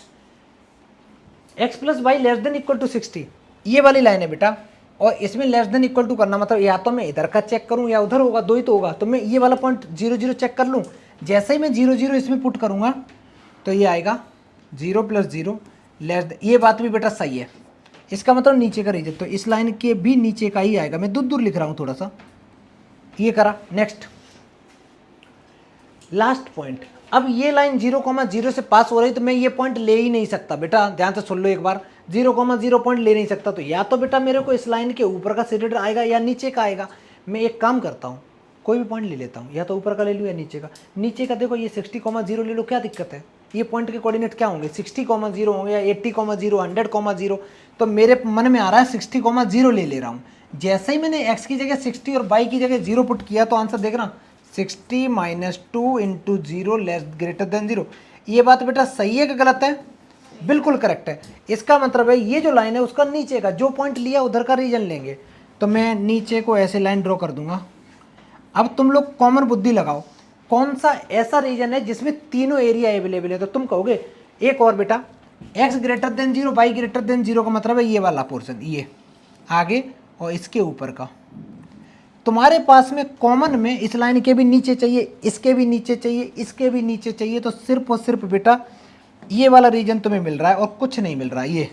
x + y <= 60, ये वाली लाइन है बेटा, और इसमें <= करना मतलब या तो मैं इधर का चेक करूं या उधर होगा, दो ही तो होगा। तो मैं ये वाला पॉइंट 0 0 चेक कर लूं। जैसे ही मैं 0 0 इसमें पुट करूंगा तो ये आएगा 0 + 0 लेस, ये बात भी बेटा सही है। इसका मतलब नीचे का रीजन, तो इस लाइन के भी नीचे का ही आएगा। मैं दूर दूर लिख रहा हूँ थोड़ा सा, ये करा। नेक्स्ट लास्ट पॉइंट, अब ये लाइन 0,0 से पास हो रही, तो मैं ये पॉइंट ले ही नहीं सकता बेटा, ध्यान से सुन लो एक बार। 0,0 पॉइंट ले नहीं सकता, तो या तो बेटा मेरे को इस लाइन के ऊपर का शेडेड आएगा या नीचे का आएगा। मैं एक काम करता हूँ, कोई भी पॉइंट ले लेता हूँ, या तो ऊपर का ले लूँ या नीचे का। नीचे का देखो ये 60,0 ले लो, क्या दिक्कत है? ये पॉइंट के कोऑर्डिनेट क्या होंगे? 60,0 होंगे या 80,0 100,0। तो मेरे मन में आ रहा है 60,0 ले रहा हूँ। जैसे ही मैंने x की जगह 60 और y की जगह 0 पुट किया, तो आंसर देख रहा 60 - 2 × 0 < 0। ये बात बेटा सही है कि गलत है? बिल्कुल करेक्ट है। इसका मतलब है ये जो लाइन है उसका नीचे का जो पॉइंट लिया उधर का रीजन लेंगे। तो मैं नीचे को ऐसे लाइन ड्रॉ कर दूंगा। अब तुम लोग कॉमन बुद्धि लगाओ, कौन सा ऐसा रीजन है जिसमें तीनों एरिया अवेलेबल है? तो तुम कहोगे एक और बेटा, x < 0 y < 0 का मतलब है ये वाला पोर्शन, ये आगे और इसके ऊपर का। तुम्हारे पास में कॉमन में इस लाइन के भी नीचे चाहिए, इसके भी नीचे चाहिए, इसके भी नीचे चाहिए, तो सिर्फ और सिर्फ बेटा ये वाला रीजन तुम्हें मिल रहा है और कुछ नहीं मिल रहा है। ये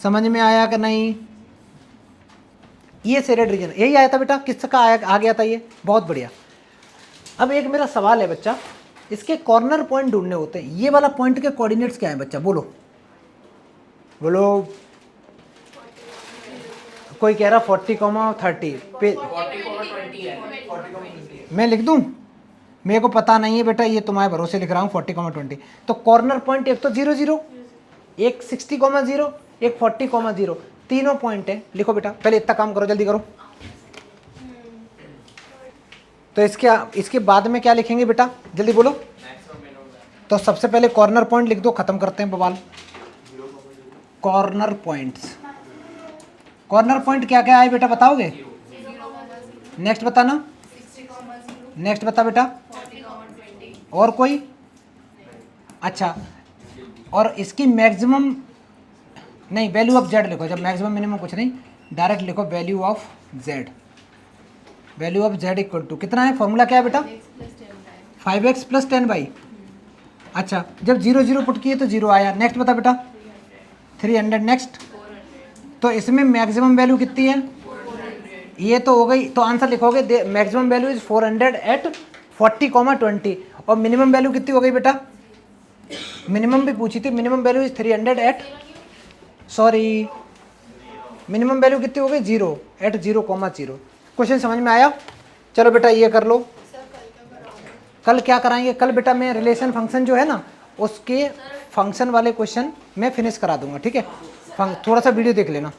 समझ में आया कि नहीं? ये शेडेड रीजन यही आया था बेटा, किसका आ गया था ये? बहुत बढ़िया। अब एक मेरा सवाल है बच्चा, इसके कॉर्नर पॉइंट ढूंढने होते हैं। ये वाला पॉइंट के कोऑर्डिनेट्स क्या है बच्चा? बोलो बोलो। कोई कह रहा 40,30 पे 40,20 है। मैं लिख दूं? मेरे को पता नहीं है बेटा, ये तुम्हारे भरोसे लिख रहा हूँ 40,20। तो कॉर्नर पॉइंट एक तो 0 0, एक 60,0, एक 40,0, तीनों पॉइंट है। लिखो बेटा, पहले इतना काम करो, जल्दी करो। तो इसके बाद में क्या लिखेंगे बेटा? जल्दी बोलो। तो सबसे पहले कॉर्नर पॉइंट लिख दो, खत्म करते हैं बवाल। कॉर्नर पॉइंट्स, कॉर्नर पॉइंट क्या क्या है बेटा बताओगे? नेक्स्ट बताना, नेक्स्ट बता बेटा। और कोई? अच्छा, और इसकी मैक्सिमम नहीं, वैल्यू ऑफ जेड लिखो। जब मैक्सिमम मिनिमम कुछ नहीं, डायरेक्ट लिखो value of z. Value of z equal to कितना है? फॉर्मूला क्या है बेटा? 5x + 10y। अच्छा, जब 0 0 पुट किए तो 0 आया। नेक्स्ट बता बेटा। 300। नेक्स्ट, तो इसमें मैक्सिमम वैल्यू कितनी है? ये तो हो गई। तो आंसर लिखोगे मैक्सिमम वैल्यू इज 400 एट 40,20। और मिनिमम वैल्यू कितनी हो गई बेटा? मिनिमम भी पूछी थी, minimum value is 300 at, sorry, minimum value कितनी हो गई? 0 एट 0,0। क्वेश्चन समझ में आया? चलो बेटा ये कर लो। कल क्या कराएंगे? कल बेटा मैं रिलेशन फंक्शन जो है ना, उसके फंक्शन वाले क्वेश्चन मैं फिनिश करा दूंगा, ठीक है? थोड़ा सा वीडियो देख लेना।